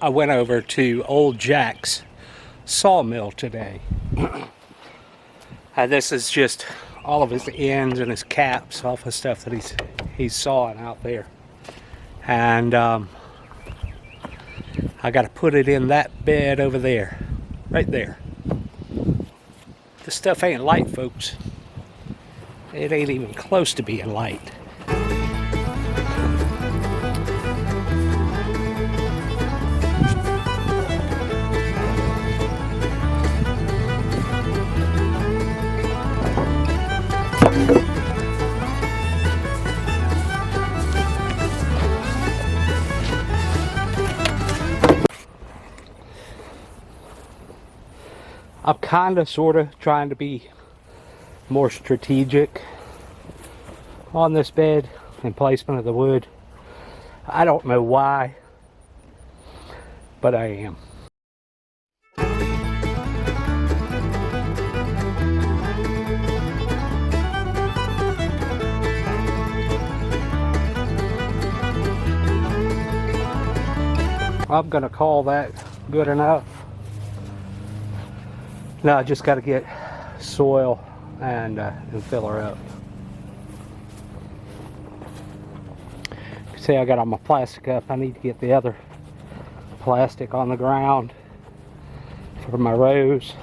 I went over to Old Jack's sawmill today. And this is just all of his ends and his caps, all the stuff that he's sawing out there. And I got to put it in that bed over there, right there. This stuff ain't light, folks. It ain't even close to being light. I'm kind of, sort of trying to be more strategic on this bed and placement of the wood. I don't know why, but I am. I'm gonna call that good enough. Now I just got to get soil and fill her up. See, I got all my plastic up. I need to get the other plastic on the ground for my rows.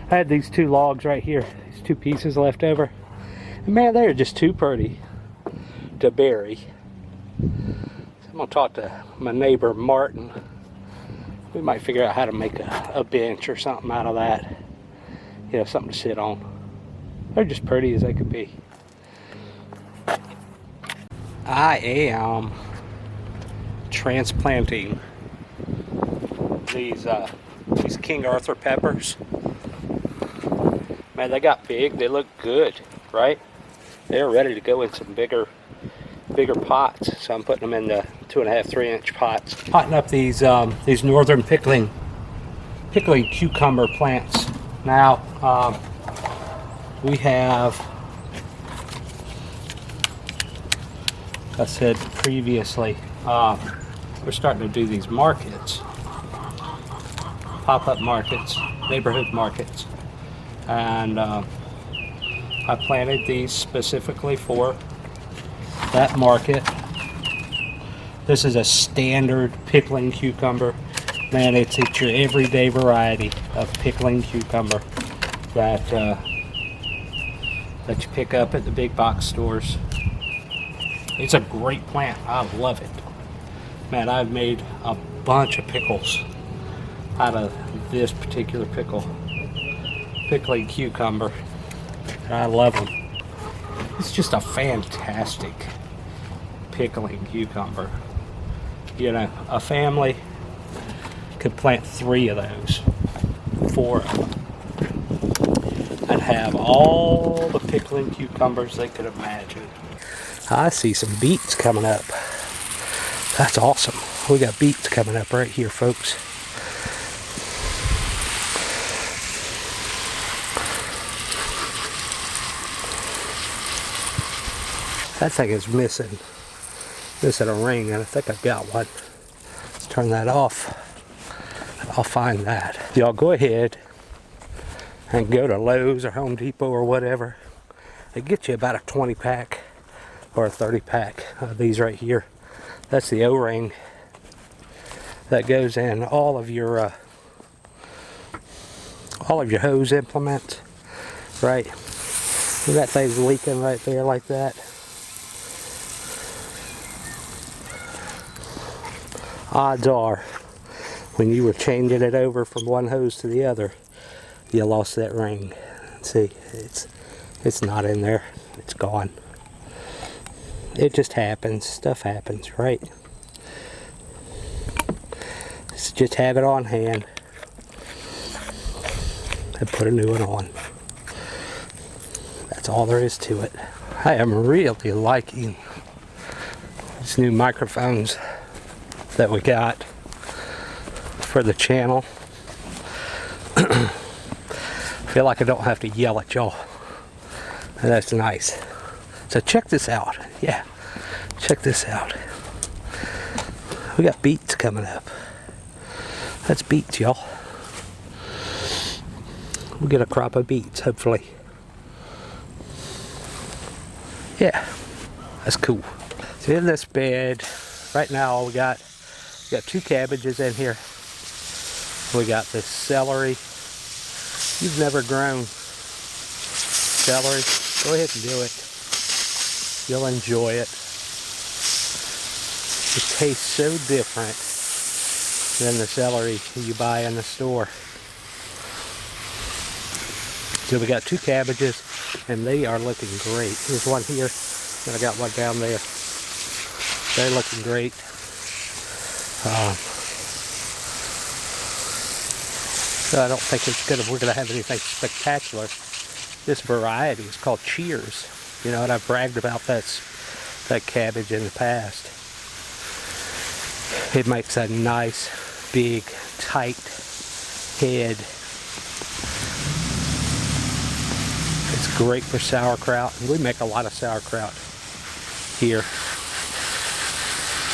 I had these two logs right here, these two pieces left over. And man, they're just too pretty to bury. So I'm gonna talk to my neighbor Martin. We might figure out how to make a bench or something out of that. You know, something to sit on. They're just pretty as they could be. I am transplanting these King Arthur peppers. Man, they got big. They look good, right? They're ready to go in some bigger pots. So I'm putting them in the 2.5, 3-inch pots. Potting up these northern pickling cucumber plants. Now we have, I said previously, we're starting to do these markets, pop-up markets, neighborhood markets, and I planted these specifically for that market. This is a standard pickling cucumber. Man, it's your everyday variety of pickling cucumber that you pick up at the big box stores. It's a great plant. I love it. Man, I've made a bunch of pickles out of this particular pickling cucumber. I love them. It's just a fantastic pickling cucumber. You know, a family could plant 3 of those, 4 of them, and have all the pickling cucumbers they could imagine. I see some beets coming up. That's awesome. We got beets coming up right here, folks. That thing is missing a ring, and I think I've got one. Let's turn that off. I'll find that. Y'all go ahead and go to Lowe's or Home Depot or whatever. They get you about a 20 pack or a 30 pack of these right here. That's the O-ring that goes in all of your hose implements, right? See that thing's leaking right there like that. Odds are, when you were changing it over from one hose to the other, you lost that ring. See, it's not in there. It's gone. It just happens. Stuff happens, right? Just have it on hand and put a new one on. That's all there is to it. I am really liking these new microphones that we got for the channel. I feel like I don't have to yell at y'all. That's nice. So check this out. Yeah, check this out. We got beets coming up. That's beets, y'all. We'll get a crop of beets, hopefully. Yeah, that's cool. So in this bed, right now we got 2 cabbages in here. We got this celery. You've never grown celery, go ahead and do it. You'll enjoy it. It tastes so different than the celery you buy in the store. So we got 2 cabbages and they are looking great. Here's one here and I got one down there. They're looking great. So I don't think we're gonna have anything spectacular. This variety is called Cheers. You know, and I've bragged about that cabbage in the past. It makes a nice, big, tight head. It's great for sauerkraut. We make a lot of sauerkraut here.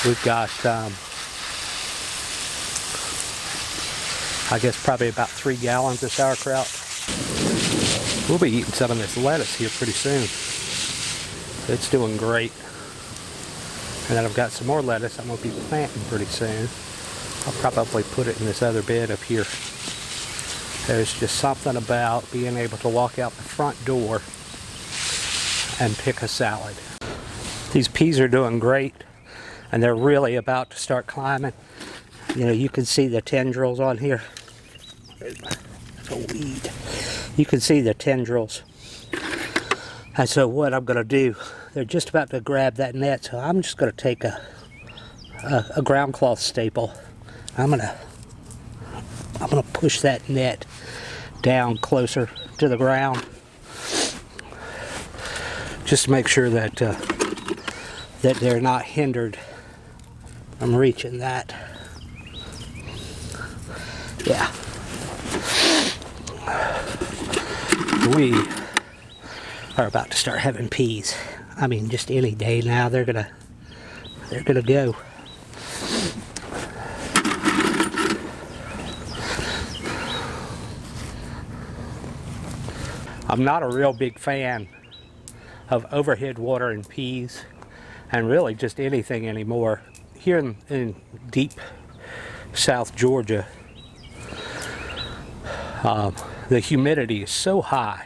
We've got, I guess probably about 3 gallons of sauerkraut. We'll be eating some of this lettuce here pretty soon. It's doing great. And then I've got some more lettuce I'm going to be planting pretty soon. I'll probably put it in this other bed up here. There's just something about being able to walk out the front door and pick a salad. These peas are doing great and they're really about to start climbing. You know, you can see the tendrils on here. There's a weed. You can see the tendrils. And so what I'm going to do, they're just about to grab that net, so I'm just going to take a ground cloth staple. I'm going to push that net down closer to the ground, just to make sure that that they're not hindered from reaching that. Yeah. We are about to start having peas. I mean, just any day now they're gonna go. I'm not a real big fan of overhead watering peas, and really just anything anymore. Here in deep South Georgia, the humidity is so high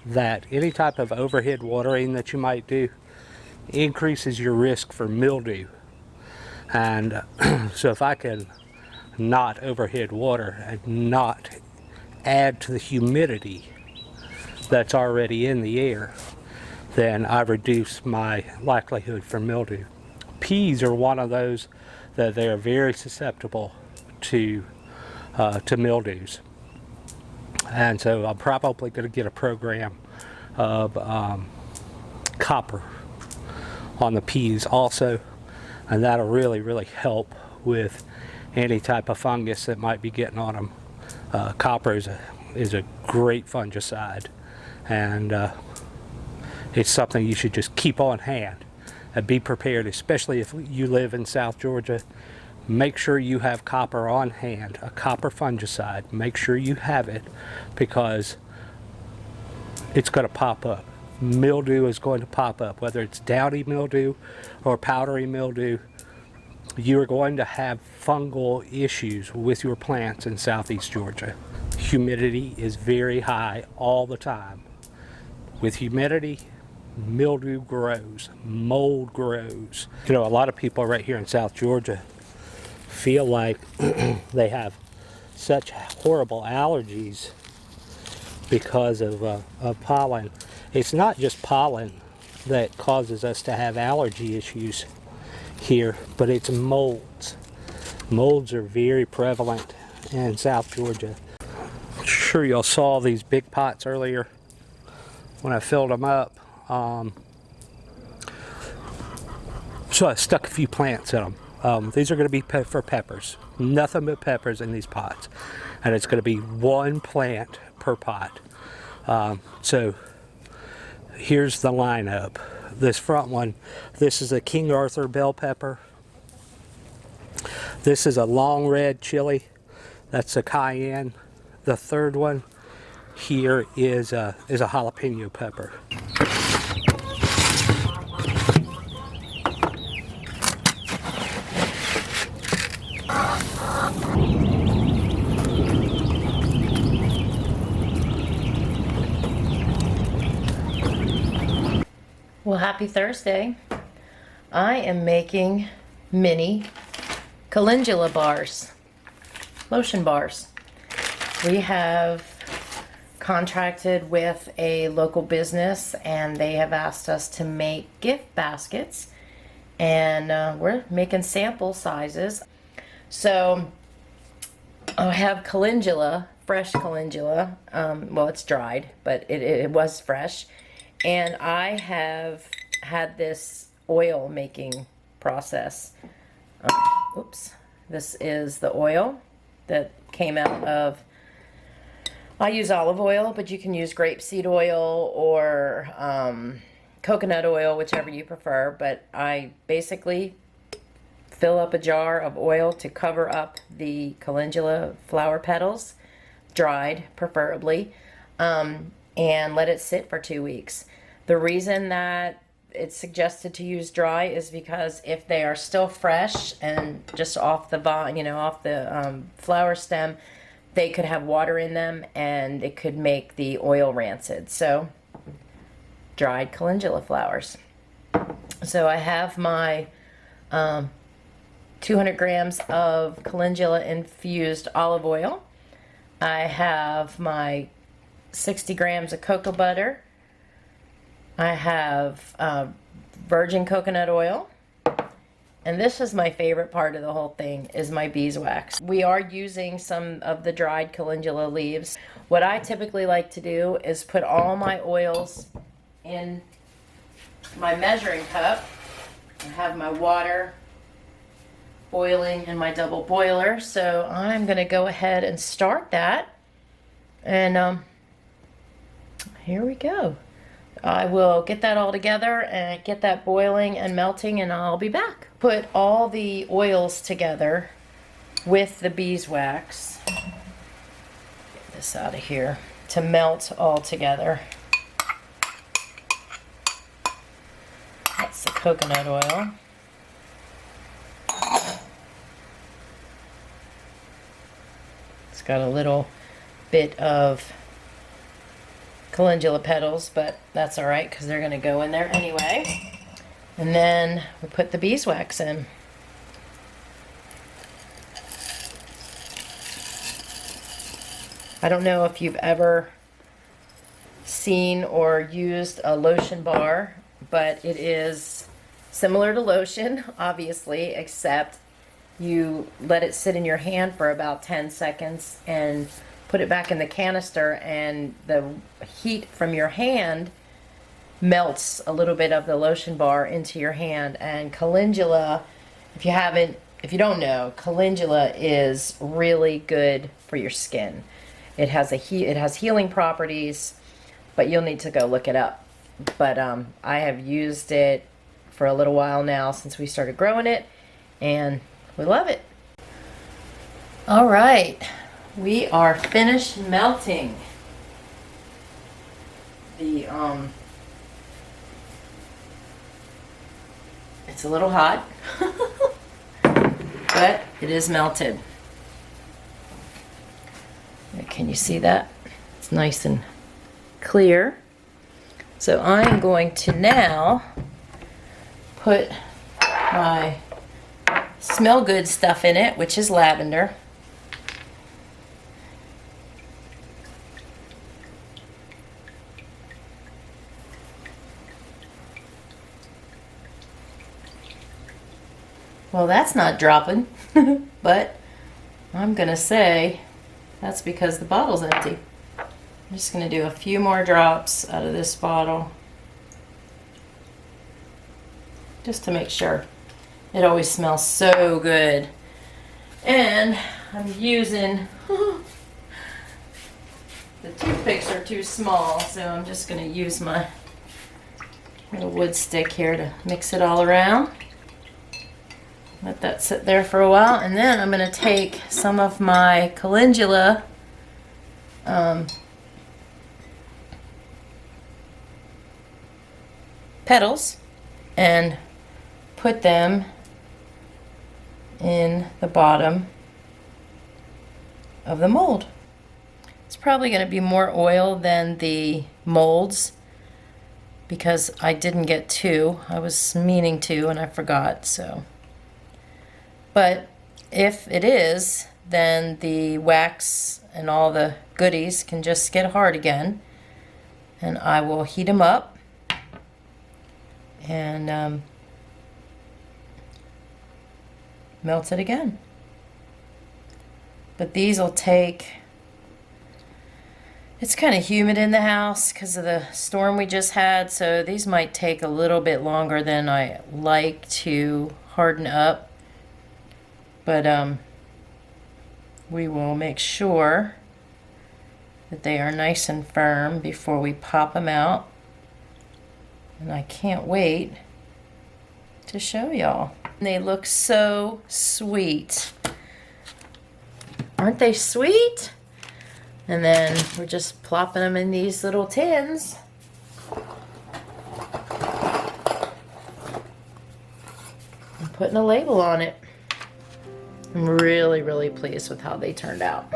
that any type of overhead watering that you might do increases your risk for mildew. And so if I can not overhead water and not add to the humidity that's already in the air, then I reduce my likelihood for mildew. Peas are one of those that they are very susceptible to mildews. And so I'm probably going to get a program of copper on the peas also, and that'll really help with any type of fungus that might be getting on them. Copper is a great fungicide, and it's something you should just keep on hand and be prepared, especially if you live in South Georgia. Make sure you have copper on hand, a copper fungicide. Make sure you have it, because it's going to pop up. Mildew is going to pop up, whether it's downy mildew or powdery mildew. You are going to have fungal issues with your plants in Southeast Georgia. Humidity is very high all the time. With humidity, mildew grows, mold grows. You know, a lot of people right here in South Georgia feel like they have such horrible allergies because of pollen. It's not just pollen that causes us to have allergy issues here, but it's molds. Molds are very prevalent in South Georgia. I'm sure y'all saw these big pots earlier when I filled them up. So I stuck a few plants in them. These are going to be for peppers. Nothing but peppers in these pots. And it's going to be 1 plant per pot. So here's the lineup. This front one, this is a King Arthur bell pepper. This is a long red chili. That's a cayenne. The third one here is a jalapeno pepper. Well, happy Thursday. I am making mini calendula bars, lotion bars. We have contracted with a local business and they have asked us to make gift baskets, and we're making sample sizes. So I have calendula, fresh calendula. Well, it's dried, but it was fresh. And I have had this oil making process. Oops. This is the oil that came out of, I use olive oil, but you can use grapeseed oil or coconut oil, whichever you prefer. But I basically fill up a jar of oil to cover up the calendula flower petals, dried preferably, and let it sit for 2 weeks. The reason that it's suggested to use dry is because if they are still fresh and just off the flower stem, they could have water in them and it could make the oil rancid. So dried calendula flowers. So I have my 200 grams of calendula infused olive oil. I have my 60 grams of cocoa butter. I have virgin coconut oil. And this is my favorite part of the whole thing, is my beeswax. We are using some of the dried calendula leaves. What I typically like to do is put all my oils in my measuring cup. I have my water boiling in my double boiler. So I'm going to go ahead and start that. And here we go. I will get that all together and get that boiling and melting, and I'll be back. Put all the oils together with the beeswax. Get this out of here to melt all together. That's the coconut oil. It's got a little bit of calendula petals, but that's all right because they're going to go in there anyway. And then we put the beeswax in. I don't know if you've ever seen or used a lotion bar, but it is similar to lotion, obviously, except you let it sit in your hand for about 10 seconds and put it back in the canister, and the heat from your hand melts a little bit of the lotion bar into your hand. And calendula, if you don't know, calendula is really good for your skin. It has healing properties, but you'll need to go look it up. But I have used it for a little while now since we started growing it, and we love it. All right. We are finished melting the, it's a little hot, but it is melted. Can you see that? It's nice and clear. So I'm going to now put my smell good stuff in it, which is lavender. Well, that's not dropping, but I'm gonna say that's because the bottle's empty. I'm just gonna do a few more drops out of this bottle just to make sure. It always smells so good. And I'm using, the toothpicks are too small, so I'm just gonna use my little wood stick here to mix it all around. Let that sit there for a while, and then I'm going to take some of my calendula petals and put them in the bottom of the mold. It's probably going to be more oil than the molds because I didn't get 2. I was meaning to and I forgot, so. But if it is, then the wax and all the goodies can just get hard again, and I will heat them up and melt it again. But these will take, it's kind of humid in the house because of the storm we just had, so these might take a little bit longer than I like to harden up. But we will make sure that they are nice and firm before we pop them out. And I can't wait to show y'all. They look so sweet. Aren't they sweet? And then we're just plopping them in these little tins. And putting a label on it. I'm really, really pleased with how they turned out.